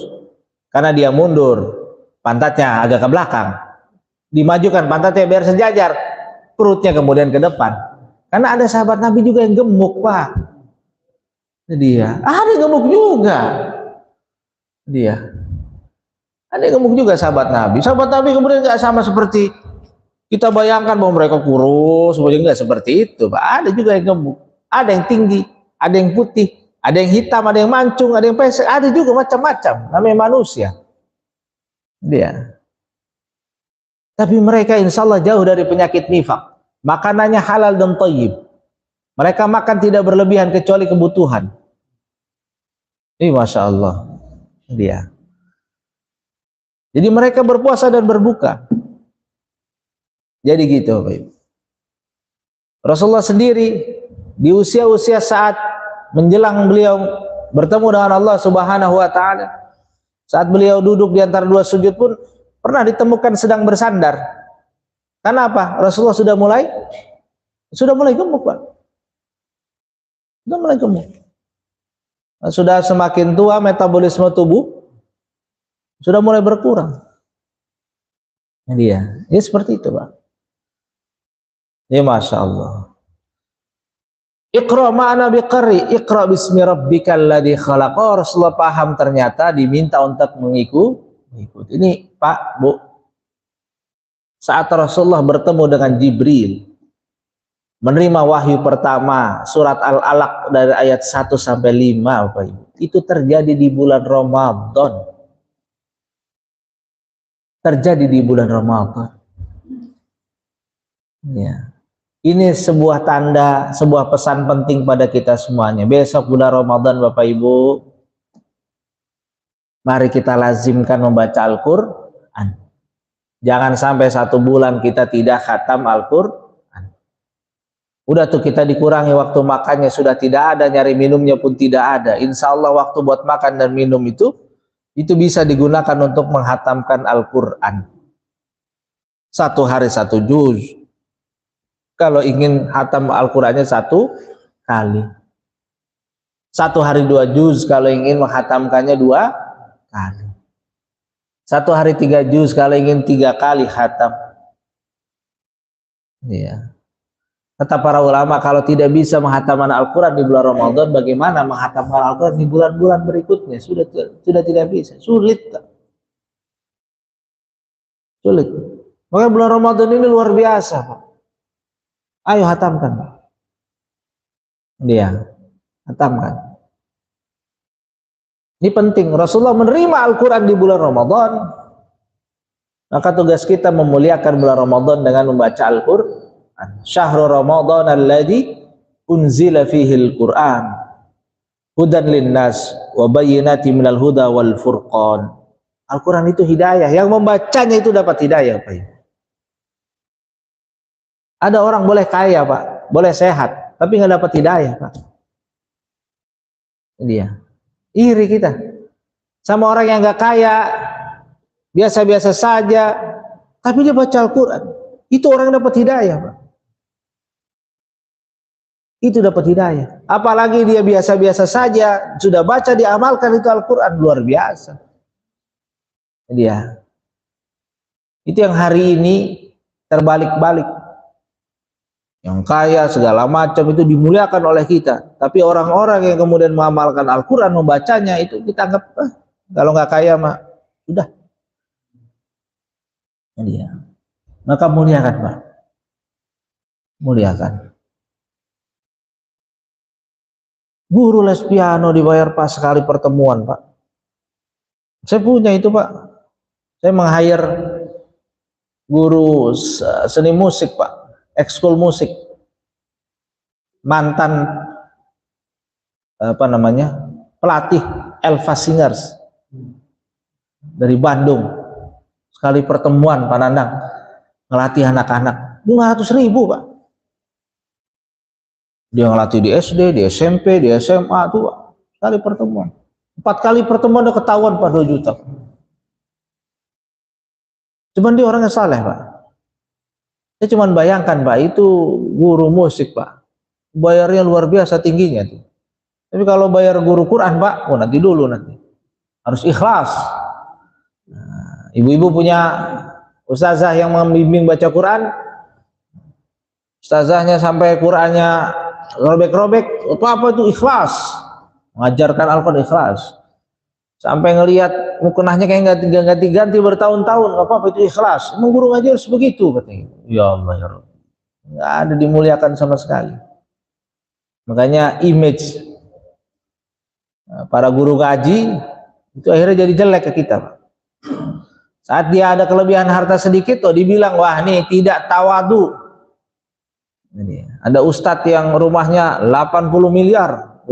Karena dia mundur, pantatnya agak ke belakang. Dimajukan pantatnya biar sejajar, perutnya kemudian ke depan. Karena ada sahabat Nabi juga yang gemuk Pak. Dia, ada yang gemuk juga. Dia. Ada yang gemuk juga sahabat Nabi. Sahabat Nabi kemudian nggak sama seperti kita bayangkan bahwa mereka kurus, sebenarnya nggak seperti itu. Pak. Ada juga yang gemuk, ada yang tinggi, ada yang putih, ada yang hitam, ada yang mancung, ada yang pesek, ada juga macam-macam. Namanya manusia. Dia. Tapi mereka insya Allah jauh dari penyakit nifak. Makanannya halal dan thayyib. Mereka makan tidak berlebihan kecuali kebutuhan. Ini Masya Allah. Dia. Jadi mereka berpuasa dan berbuka. Jadi gitu Bapak Ibu. Rasulullah sendiri di usia-usia saat menjelang beliau bertemu dengan Allah Subhanahu wa taala, saat beliau duduk di antara 2 sujud pun pernah ditemukan sedang bersandar. Kenapa? Rasulullah sudah mulai gemuk Pak. Sudah mulai gemuk. Sudah semakin tua, metabolisme tubuh sudah mulai berkurang. Dia, ya seperti itu Pak. Ya Masya Allah. Iqra ma'ana biqari, iqra bismi rabbikal ladzi khalaq. Rasulullah paham ternyata diminta untuk mengikuti. Ini Pak, Bu. Saat Rasulullah bertemu dengan Jibril, menerima wahyu pertama surat Al-Alaq dari ayat 1 sampai 5 Bapak Ibu. Itu terjadi di bulan Ramadan. Terjadi di bulan Ramadan. Ya. Ini sebuah tanda, sebuah pesan penting pada kita semuanya. Besok bulan Ramadan Bapak Ibu, mari kita lazimkan membaca Al-Quran. Jangan sampai 1 bulan kita tidak khatam Al-Quran. Udah tuh kita dikurangi waktu makannya, sudah tidak ada, nyari minumnya pun tidak ada. Insya Allah waktu buat makan dan minum itu bisa digunakan untuk menghatamkan Al-Quran. 1 hari 1 juz. Kalau ingin hatam Al-Qurannya 1 kali. 1 hari 2 juz kalau ingin menghatamkannya 2 kali. 1 hari 3 juz kalau ingin 3 kali hatam. Ya. Kata para ulama, kalau tidak bisa menghatamkan Al-Quran di bulan Ramadan, bagaimana menghatamkan Al-Quran di bulan-bulan berikutnya? Sudah tidak bisa, sulit. Sulit. Maka bulan Ramadan ini luar biasa, Pak. Ayo hatamkan, Pak. Dia, hatamkan. Ini penting. Rasulullah menerima Al-Quran di bulan Ramadan. Maka tugas kita memuliakan bulan Ramadan dengan membaca Al-Quran. Syahrul Ramadan alladzi unzila fihil Qur'an hudan linnas wa bayyinatin minal huda wal furqan. Al-Quran itu hidayah, yang membacanya itu dapat hidayah, Pak. Ada orang boleh kaya, Pak, boleh sehat, tapi nggak dapat hidayah, Pak. Dia iri kita sama orang yang nggak kaya, biasa-biasa saja, tapi dia baca Al-Quran, itu orang dapat hidayah, Pak. Itu dapat hidayah. Apalagi dia biasa-biasa saja, sudah baca, diamalkan itu Al-Quran, luar biasa. Dia itu yang hari ini terbalik-balik, yang kaya segala macam itu dimuliakan oleh kita, tapi orang-orang yang kemudian mengamalkan Al-Quran, membacanya, itu kita anggap kalau nggak kaya mah sudah. Dia maka muliakan, Pak, muliakan. Guru les piano dibayar pas sekali pertemuan, Pak. Saya punya itu, Pak. Saya meng-hire guru seni musik, Pak, ekskul musik, mantan pelatih Elva Singers dari Bandung. Sekali pertemuan, Pak Nandang, ngelatih anak-anak 500.000, Pak. Dia ngelatih di SD, di SMP, di SMA tuh, Pak. Sekali pertemuan. 4 kali pertemuan udah ketahuan, Pak, 2 juta. Cuman dia orangnya saleh, Pak. Saya cuman bayangkan, Pak, itu guru musik, Pak, bayarnya luar biasa tingginya tuh. Tapi kalau bayar guru Quran, Pak, nanti dulu, nanti harus ikhlas. Nah, ibu-ibu punya ustazah yang membimbing baca Quran, ustazahnya sampai Qurannya robek-robek, apa itu ikhlas, mengajarkan Al-Quran ikhlas, sampai ngelihat mukenahnya kayak nggak ganti-ganti bertahun-tahun, nggak apa-apa, itu ikhlas. Emang guru ngaji harus begitu, katanya. Ya Allah, ya Rabbi, nggak ada dimuliakan sama sekali. Makanya image para guru ngaji itu akhirnya jadi jelek ke kita, Pak. Saat dia ada kelebihan harta sedikit, tuh dibilang, wah nih tidak tawadu. Ada ustadz yang rumahnya 80 miliar.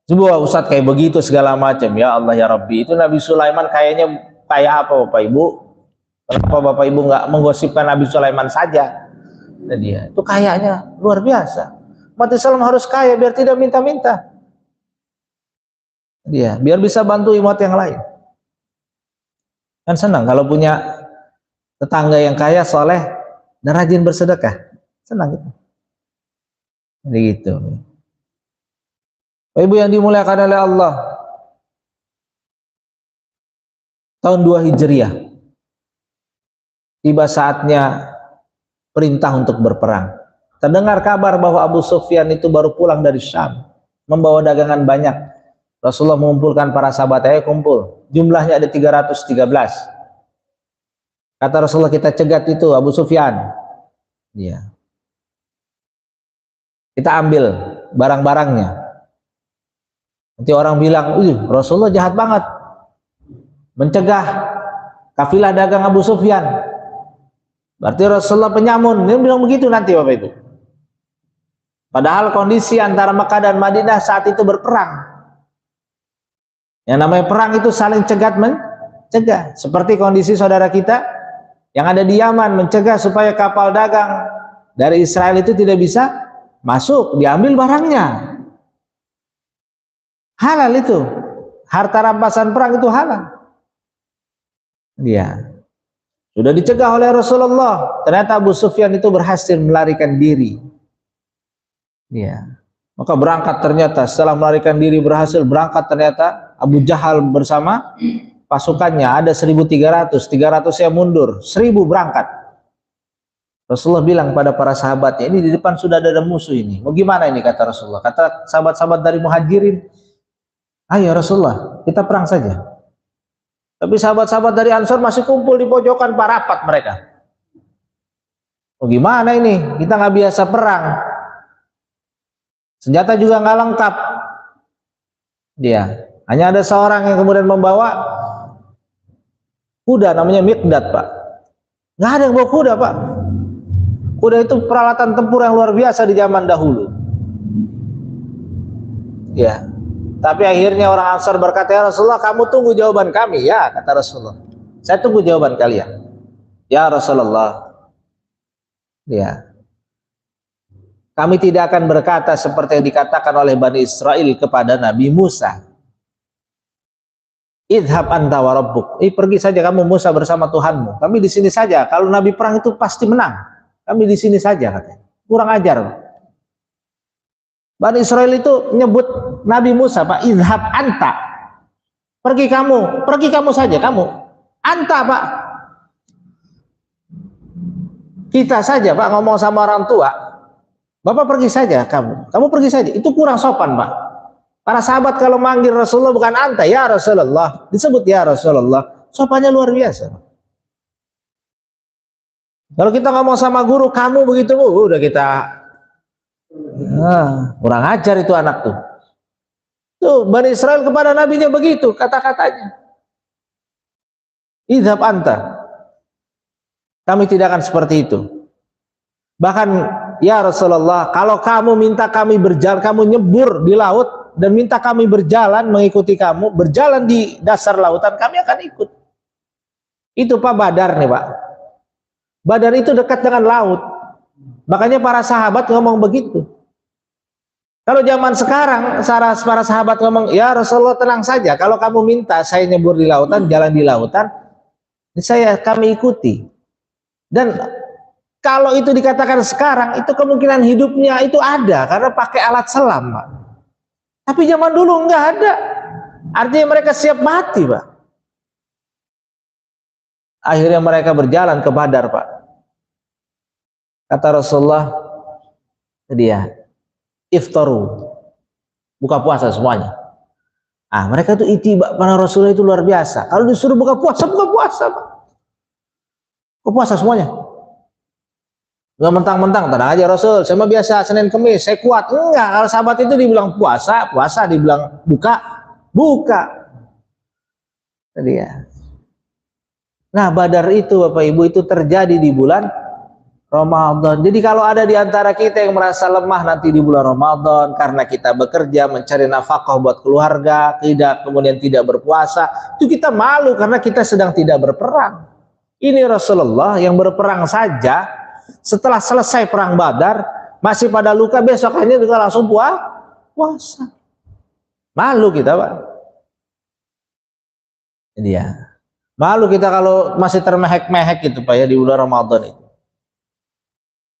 Sebuah ustadz kayak begitu segala macam. Ya Allah, ya Rabbi, itu Nabi Sulaiman kayaknya kayak apa, Bapak Ibu? Kenapa Bapak Ibu nggak menggosipkan Nabi Sulaiman saja? Nah, dia itu kayaknya luar biasa. Umat Islam harus kaya biar tidak minta-minta. Dia biar bisa bantu umat yang lain. Kan senang kalau punya tetangga yang kaya, soleh, dan rajin bersedekah. Senang gitu. Jadi gitu. Ibu yang dimuliakan oleh Allah, tahun 2 Hijriah tiba saatnya perintah untuk berperang. Terdengar kabar bahwa Abu Sufyan itu baru pulang dari Syam, membawa dagangan banyak. Rasulullah mengumpulkan para sahabat, ayo kumpul. Jumlahnya ada 313. Kata Rasulullah, kita cegat itu Abu Sufyan. Iya. Kita ambil barang-barangnya. Nanti orang bilang, Rasulullah jahat banget, mencegah kafilah dagang Abu Sufyan. Berarti Rasulullah penyamun. Dia bilang begitu nanti, Bapak Ibu. Padahal kondisi antara Mekah dan Madinah saat itu berperang. Yang namanya perang itu saling cegat mencegah. Seperti kondisi saudara kita yang ada di Yaman, mencegah supaya kapal dagang dari Israel itu tidak bisa masuk, diambil barangnya. Halal itu. Harta rampasan perang itu halal. Dia sudah dicegah oleh Rasulullah. Ternyata Abu Sufyan itu berhasil melarikan diri. Ya. Maka berangkat, ternyata setelah melarikan diri berhasil berangkat, ternyata Abu Jahal bersama pasukannya ada 1.300, 300-nya mundur, 1.000 berangkat. Rasulullah bilang pada para sahabatnya, ini di depan sudah ada musuh ini. Mau gimana ini, kata Rasulullah. Kata sahabat-sahabat dari Muhajirin, ayo Rasulullah, kita perang saja. Tapi sahabat-sahabat dari Ansor masih kumpul di pojokan, parapat mereka. Oh gimana ini, kita nggak biasa perang. Senjata juga nggak lengkap. Dia hanya ada seorang yang kemudian membawa kuda, namanya Miqdad, Pak. Nggak ada yang bawa kuda, Pak. Kuda itu peralatan tempur yang luar biasa di zaman dahulu. Ya. Tapi akhirnya orang Ansar berkata, ya Rasulullah, kamu tunggu jawaban kami. Ya, kata Rasulullah, saya tunggu jawaban kalian. Ya Rasulullah, ya, kami tidak akan berkata seperti yang dikatakan oleh Bani Israel kepada Nabi Musa. Idhab anta wa rabbuk. Pergi saja kamu Musa bersama Tuhanmu. Kami di sini saja. Kalau Nabi perang itu pasti menang. Kami di sini saja, katanya. Kurang ajar. Bani Israel itu menyebut Nabi Musa, Pak, idhab anta. Pergi kamu saja, kamu. Anta, Pak. Kita saja, Pak, ngomong sama orang tua. Bapak pergi saja, kamu pergi saja. Itu kurang sopan, Pak. Para sahabat kalau manggil Rasulullah bukan anta, ya Rasulullah. Disebut ya Rasulullah. Sopannya luar biasa. Kalau kita ngomong sama guru, kamu begitu, udah kita kurang ajar itu anak tuh. Tuh Bani Israel kepada nabinya begitu kata-katanya. Idhab anta. Kami tidak akan seperti itu. Bahkan ya Rasulullah, kalau kamu minta kami berjalan, kamu nyebur di laut dan minta kami berjalan mengikuti kamu, berjalan di dasar lautan, kami akan ikut. Itu Pak Badar nih, Pak. Badar itu dekat dengan laut. Makanya para sahabat ngomong begitu. Kalau zaman sekarang, para sahabat ngomong, ya Rasulullah tenang saja, kalau kamu minta saya nyebur di lautan, jalan di lautan, kami ikuti. Dan kalau itu dikatakan sekarang, itu kemungkinan hidupnya itu ada, karena pakai alat selam, Pak. Tapi zaman dulu enggak ada. Artinya mereka siap mati, Pak. Akhirnya mereka berjalan ke Badar, Pak. Kata Rasulullah, dia iftaru, buka puasa semuanya. Mereka tuh itiba pada Rasulullah itu luar biasa. Kalau disuruh buka puasa, Pak. Buka puasa semuanya. Gak mentang-mentang, tenang aja Rasul, saya mah biasa Senin Kemis, saya kuat. Enggak, kalau sahabat itu dibilang puasa, dibilang buka. Tadi ya. Nah, Badar itu Bapak Ibu itu terjadi di bulan Ramadan. Jadi kalau ada di antara kita yang merasa lemah nanti di bulan Ramadan karena kita bekerja mencari nafkah buat keluarga, kemudian tidak berpuasa, itu kita malu karena kita sedang tidak berperang. Ini Rasulullah yang berperang saja setelah selesai perang Badar masih pada luka, besokannya juga langsung puasa. Malu kita, Pak. Jadi ya, malu kita kalau masih termehek-mehek gitu, Pak, ya, di bulan Ramadan itu.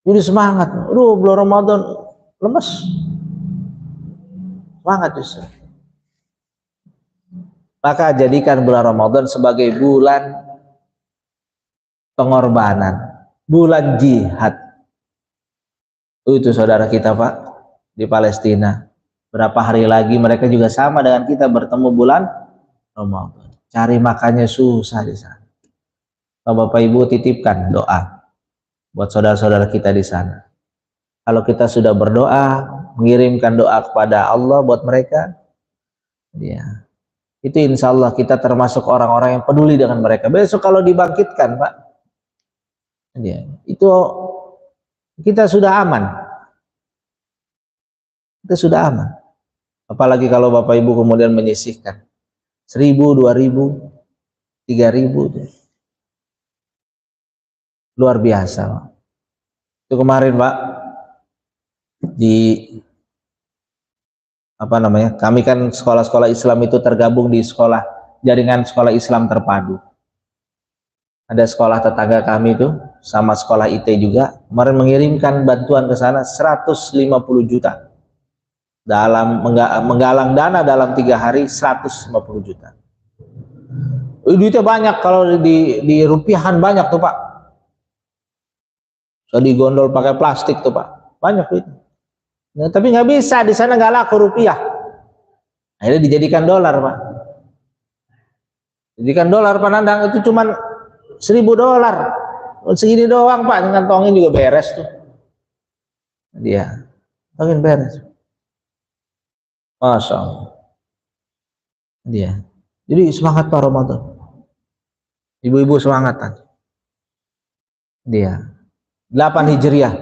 Jadi semangat, bulan Ramadan lemes. Semangat justru. Maka jadikan bulan Ramadan sebagai bulan pengorbanan, bulan jihad. Itu saudara kita, Pak, di Palestina. Berapa hari lagi mereka juga sama dengan kita bertemu bulan Ramadan. Cari makannya susah di sana. Bapak Ibu titipkan doa buat saudara-saudara kita di sana. Kalau kita sudah berdoa, mengirimkan doa kepada Allah buat mereka, ya, itu insya Allah kita termasuk orang-orang yang peduli dengan mereka. Besok kalau dibangkitkan, Pak, ya, itu kita sudah aman. Kita sudah aman. Apalagi kalau Bapak Ibu kemudian menyisihkan 1.000, 2.000, 3.000. Luar biasa, Pak. Itu kemarin, Pak, kami kan sekolah-sekolah Islam itu tergabung di jaringan sekolah Islam terpadu. Ada sekolah tetangga kami itu sama sekolah IT juga kemarin mengirimkan bantuan ke sana 150 juta dalam menggalang dana dalam 3 hari 150 juta. Duitnya banyak, kalau di rupiahan banyak tuh, Pak. So digondol pakai plastik tuh, Pak, banyak duit. Nah, tapi nggak bisa, di sana nggak laku rupiah. Akhirnya dijadikan dolar, Pak. Jadikan dolar, Pak Nandang, itu cuman $1.000. Segini doang, Pak, ngantongin juga beres tuh. Dia ngantongin beres. Masya Allah. Dia. Jadi semangat Pak Ramadan. Ibu-ibu semangatan. Dia. 8 Hijriah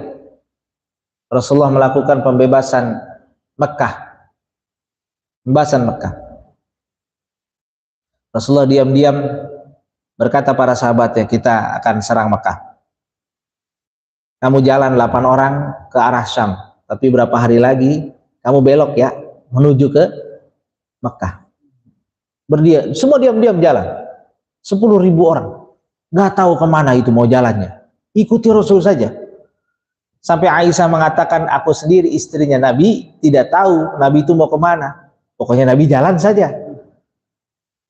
Rasulullah melakukan pembebasan Mekah. Pembebasan Mekah. Rasulullah diam-diam berkata para sahabatnya, kita akan serang Mekah. Kamu jalan 8 orang ke arah Syam, tapi berapa hari lagi kamu belok ya menuju ke Mekah. Semua diam-diam jalan. 10.000 orang. Nggak tahu kemana itu mau jalannya. Ikuti Rasul saja. Sampai Aisyah mengatakan, aku sendiri istrinya Nabi tidak tahu Nabi itu mau kemana. Pokoknya Nabi jalan saja.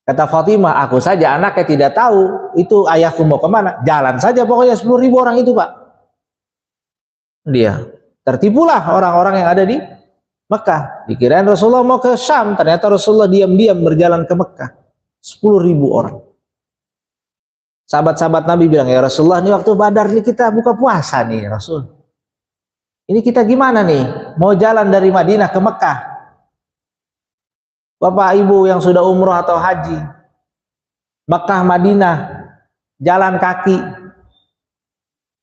Kata Fatimah, aku saja anaknya tidak tahu itu ayahku mau kemana. Jalan saja pokoknya 10.000 orang itu Pak. Dia tertipulah orang-orang yang ada di Mekah. Dikirain Rasulullah mau ke Syam, ternyata Rasulullah diam-diam berjalan ke Mekah. 10.000 orang. Sahabat-sahabat Nabi bilang, ya Rasulullah, ini waktu Badar ini kita buka puasa nih Rasul. Ini kita gimana nih? Mau jalan dari Madinah ke Mekah. Bapak Ibu yang sudah umroh atau haji, Mekah Madinah jalan kaki.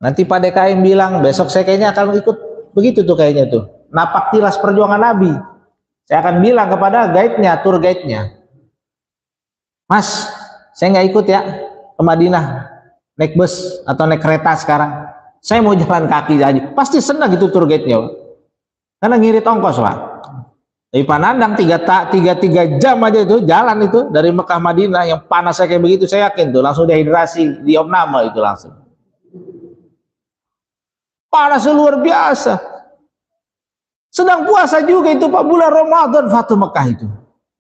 Nanti Pak DKM bilang besok saya kayaknya akan ikut begitu tuh kayaknya tuh. Napak tilas perjuangan Nabi. Saya akan bilang kepada guide-nya, tour guide-nya, Mas, saya nggak ikut ya ke Madinah naik bus atau naik kereta sekarang. Saya mau jalan kaki aja. Pasti senang gitu tour guide-nya, karena ngirit ongkos Pak. Dari Panandang 3 jam aja itu jalan itu dari Mekah Madinah yang panasnya kayak begitu, saya yakin tuh langsung dehidrasi di opname itu langsung. Panasnya luar biasa. Sedang puasa juga itu Pak, bulan Ramadan Fatu Mekah itu.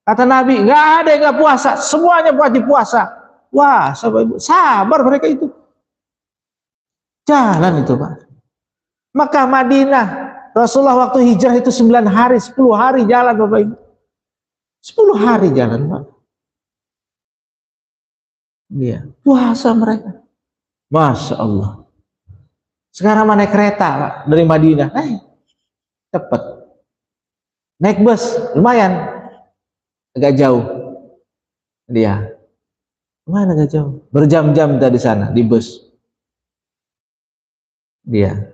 Kata Nabi, nggak ada yang nggak puasa, semuanya wajib puasa. Wah, sabar mereka itu. Jalan itu Pak. Mekah Madinah, Rasulullah waktu hijrah itu 9 hari, 10 hari jalan Bapak Ibu. 10 hari jalan Pak. Iya, puasa mereka. Masya Allah. Sekarang mana naik kereta Pak, dari Madinah, cepet. Naik bus, lumayan. Agak jauh. Dia. Lumayan agak jauh. Berjam-jam tadi sana, di bus. Dia.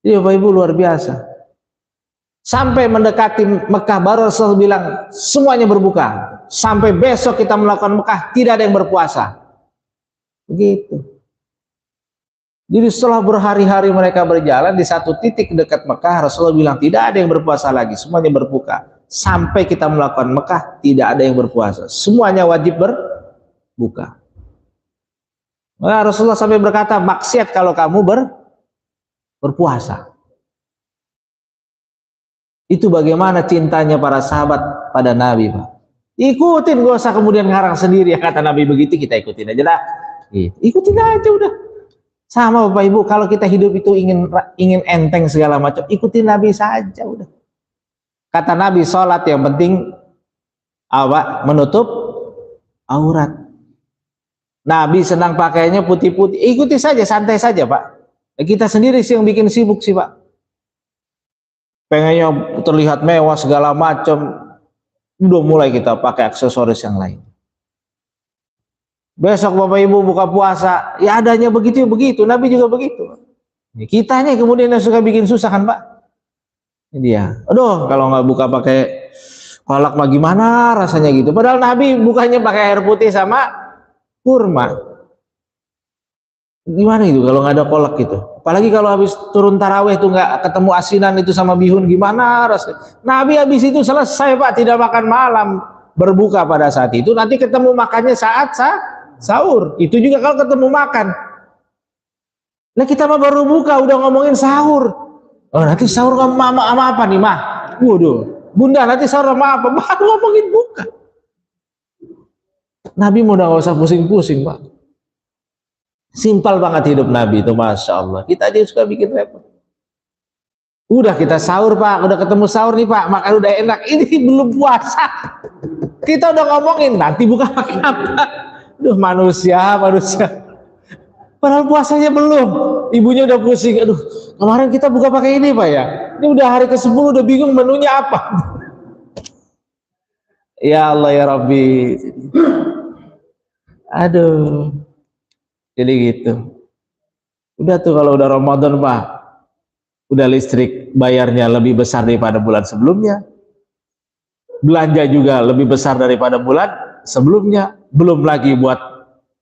Iya Bapak Ibu luar biasa. Sampai mendekati Mekah baru Rasul bilang semuanya berbuka. Sampai besok kita melakukan Mekah tidak ada yang berpuasa. Begitu. Jadi setelah berhari-hari mereka berjalan di satu titik dekat Mekah, Rasulullah bilang tidak ada yang berpuasa lagi, semuanya berbuka. Sampai kita melakukan Mekah tidak ada yang berpuasa, semuanya wajib berbuka. Nah, Rasulullah sampai berkata, maksiat kalau kamu berpuasa. Itu bagaimana cintanya para sahabat pada Nabi Pak. Ikutin, gak usah kemudian ngarang sendiri ya, kata Nabi begitu kita ikutin aja dah. Ikutin aja udah. Sama Bapak Ibu, kalau kita hidup itu ingin enteng segala macam, ikutin Nabi saja udah. Kata Nabi, sholat yang penting menutup aurat. Nabi senang pakainya putih-putih, ikuti saja, santai saja Pak. Kita sendiri sih yang bikin sibuk sih Pak. Pengennya terlihat mewah segala macam, udah mulai kita pakai aksesoris yang lain. Besok Bapak Ibu buka puasa, ya adanya begitu, begitu. Nabi juga begitu. Kitanya kemudian yang suka bikin susah kan Pak. Ini dia. Aduh, kalau nggak buka pakai kolak mah gimana rasanya gitu. Padahal Nabi bukanya pakai air putih sama kurma. Gimana itu kalau nggak ada kolak gitu? Apalagi kalau habis turun taraweh itu nggak ketemu asinan itu sama bihun, gimana rasanya? Nabi habis itu selesai Pak, tidak makan malam, berbuka pada saat itu. Nanti ketemu makannya saat sahur. Itu juga kalau ketemu makan. Nah kita mah baru buka udah ngomongin sahur. Oh nanti sahur sama apa nih mah? Waduh, bunda nanti sahur sama apa? Baru ngomongin buka. Nabi udah nggak usah pusing-pusing Pak. Simpel banget hidup Nabi itu, Masya Allah. Kita aja suka bikin repot. Udah kita sahur Pak, udah ketemu sahur nih Pak, makan udah enak. Ini belum puasa. Kita udah ngomongin nanti buka pakai apa? Aduh manusia. Padahal puasanya belum. Ibunya udah pusing. Aduh kemarin kita buka pakai ini Pak ya. Ini udah hari ke-10 udah bingung menunya apa. Ya Allah ya Rabbi. Aduh. Jadi gitu. Udah tuh kalau udah Ramadan Pak, udah listrik bayarnya lebih besar daripada bulan sebelumnya, belanja juga lebih besar daripada bulan sebelumnya, belum lagi buat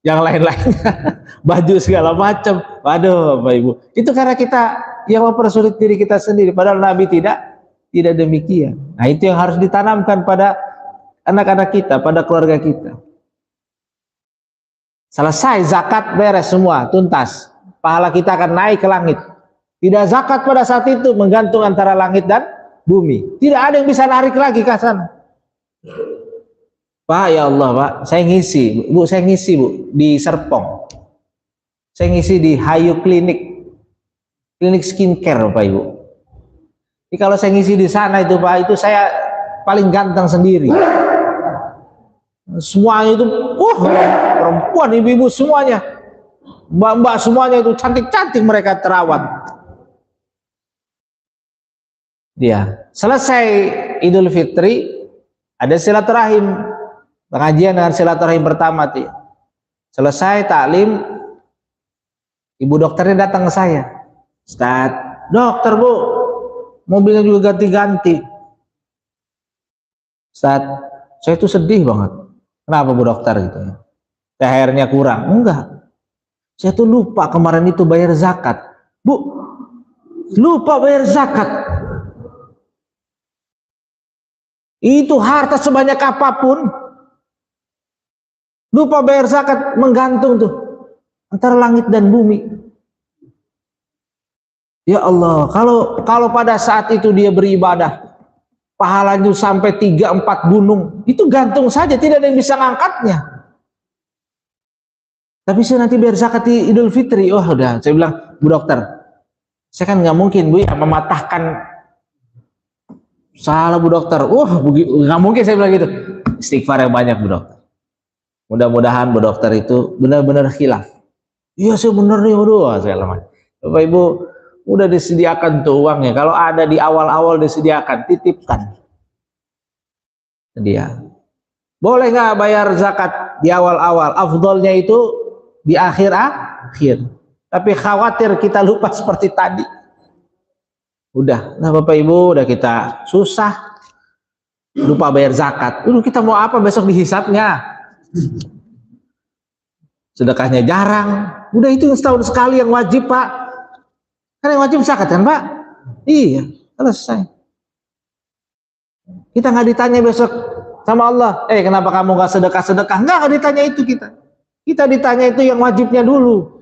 yang lain-lainnya, baju segala macam. Waduh Bapak Ibu, itu karena kita yang mempersulit diri kita sendiri, padahal Nabi tidak demikian. Nah itu yang harus ditanamkan pada anak-anak kita, pada keluarga kita. Selesai zakat, beres semua, tuntas, pahala kita akan naik ke langit. Tidak zakat pada saat itu, menggantung antara langit dan bumi. Tidak ada yang bisa narik lagi ke sana. Pak, ya Allah Pak, saya ngisi Bu, di Serpong. Saya ngisi di Hayu klinik skincare Bapak Ibu. Jadi kalau saya ngisi di sana itu Pak, itu saya paling ganteng sendiri. Semuanya itu, perempuan, ibu-ibu semuanya, mbak-mbak semuanya itu cantik-cantik, mereka terawat. Dia selesai Idul Fitri, ada silaturahim, pengajian dengan silaturahim pertama tuh. Selesai taklim, ibu dokternya datang ke saya. Ustaz, dokter Bu, mobilnya juga ganti-ganti. Ustaz, saya itu sedih banget. Kenapa Bu dokter gitu ya? THR-nya kurang? Enggak. Saya tuh lupa kemarin itu bayar zakat. Bu, lupa bayar zakat. Itu harta sebanyak apapun, lupa bayar zakat, menggantung tuh antara langit dan bumi. Ya Allah, kalau pada saat itu dia beribadah, pahalanya sampai 3-4 gunung, itu gantung saja, tidak ada yang bisa ngangkatnya. Tapi saya nanti bayar zakat di Idul Fitri, udah, saya bilang, Bu dokter, saya kan nggak mungkin Bu ya mematahkan. Salah Bu dokter, nggak mungkin saya bilang gitu. Istighfar yang banyak Bu dokter. Mudah-mudahan Bu dokter itu benar-benar khilaf. Iya saya benar nih, saya lama. Bapak Ibu, udah disediakan tuh uangnya. Kalau ada di awal-awal disediakan, titipkan. Dia. Boleh nggak bayar zakat di awal-awal? Afdolnya itu di akhir. Tapi khawatir kita lupa seperti tadi. Udah, nah Bapak Ibu, udah kita susah, lupa bayar zakat. Kita mau apa besok dihisapnya? Sedekahnya jarang. Udah itu setahun sekali yang wajib Pak. Kan yang wajib zakat kan Pak? Iya, selesai. Kita nggak ditanya besok sama Allah, kenapa kamu nggak sedekah? Nggak ditanya itu kita. Kita ditanya itu yang wajibnya dulu.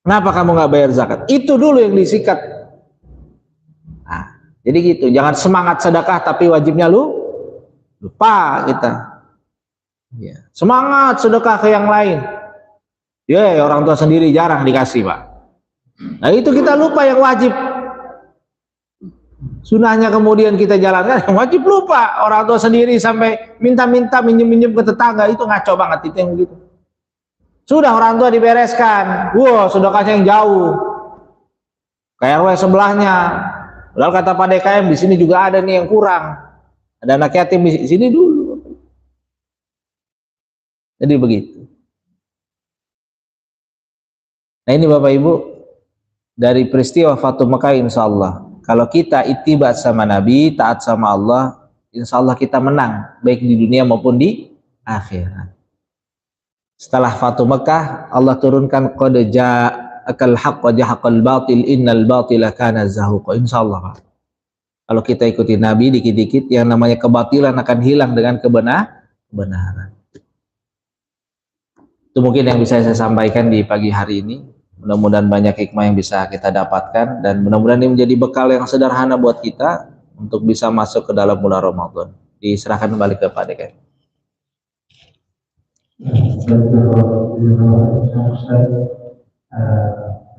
Kenapa kamu nggak bayar zakat? Itu dulu yang disikat. Jadi gitu, jangan semangat sedekah tapi wajibnya lupa kita. Ya. Semangat sedekah ke yang lain. Orang tua sendiri jarang dikasih Pak. Nah itu kita lupa yang wajib. Sunahnya kemudian kita jalankan, yang wajib lupa. Orang tua sendiri sampai minta-minta minjem-minjem ke tetangga, itu ngaco banget itu yang begitu. Sudah orang tua dibereskan, sedekahnya yang jauh. Kayak RW sebelahnya. Padahal kata Pak DKM di sini juga ada nih yang kurang. Ada anak yatim di sini dulu. Jadi begitu. Nah ini Bapak Ibu, dari peristiwa Fatu Mekah insya Allah, kalau kita ittiba sama Nabi, taat sama Allah, insya Allah kita menang, baik di dunia maupun di akhirat. Setelah Fatu Mekah, Allah turunkan qad ja'akal haqq wa jahaqal batil innal batila kana zahuqa. Insyaallah Pak. Kalau kita ikuti Nabi dikit-dikit, yang namanya kebatilan akan hilang dengan kebenaran. Itu mungkin yang bisa saya sampaikan di pagi hari ini. Mudah-mudahan banyak hikmah yang bisa kita dapatkan, dan mudah-mudahan ini menjadi bekal yang sederhana buat kita untuk bisa masuk ke dalam bulan Ramadan. Diserahkan kembali ke Pak Dekan.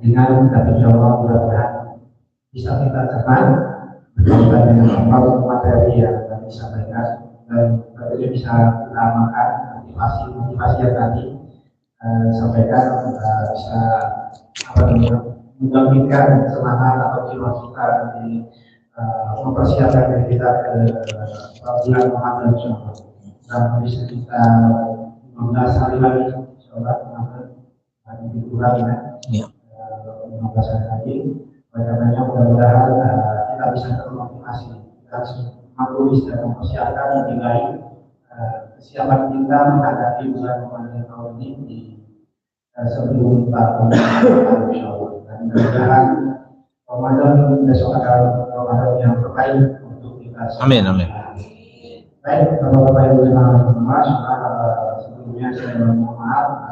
Dengan kita insyaAllah mudah-mudahan bisa kita cermat berkaitan dengan apa materi yang kami sampaikan, dan tentunya bisa kita amalkan motivasi yang tadi sampaikan, bisa membangkitkan semangat atau jiwa kita di mempersiapkan diri kita ke bulan Ramadan insyaallah. Dan bisa kita 15 hari lagi insyaallah Ramadan hari kurang ya. 15 tadi. Oleh karenanya mudah-mudahan kita bisa termotivasi, kita harus mampu bisa mempersiapkan lebih baik kesiapan kita menghadapi bulan Ramadan tahun ini di sebelum tahun insyaallah. Dan mudah-mudahan Ramadan besok adalah Ramadan yang terbaik untuk kita. Amin, amin. Baik, kalau Bapak Ibu Jemaah, sebelumnya saya mohon maaf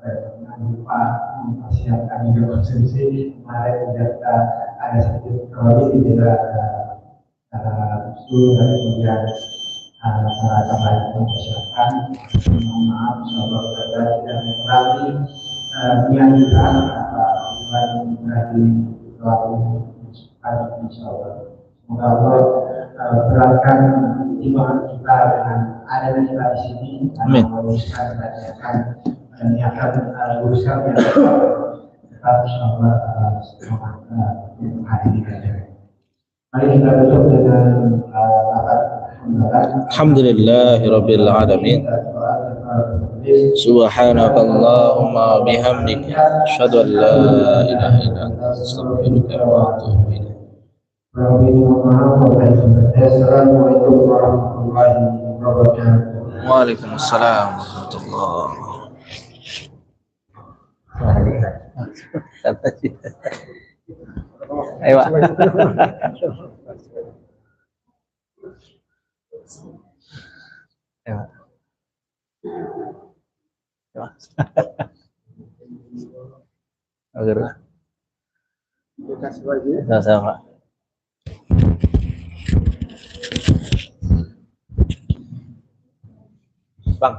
karena lupa mempersiapkan video konsumsi kemarin tidak ada sedikit kronis tidak usul dan kemudian cara mempersiapkan. Mohon maaf, insyaallah kita tidak mengurangi niat kita menjadi pelaku insyaallah. Semoga Allah beratkan timbangan kita dengan adanya kita di sini dan meluruskan dan niatkan luruskan yang tetap insyaallah menghadiri kajian. Mari kita tutup dengan Alhamdulillahirabbil alamin. Subhanakallahumma bihamdika asyhadu an la ilaha illa anta astaghfiruka wa atubu ilaik. Assalamualaikum warahmatullahi wabarakatuh. Waalaikumsalam warahmatullahi wabarakatuh. Ayo, Pak. Ayo, Pak. Agar. Sama-sama. Bang.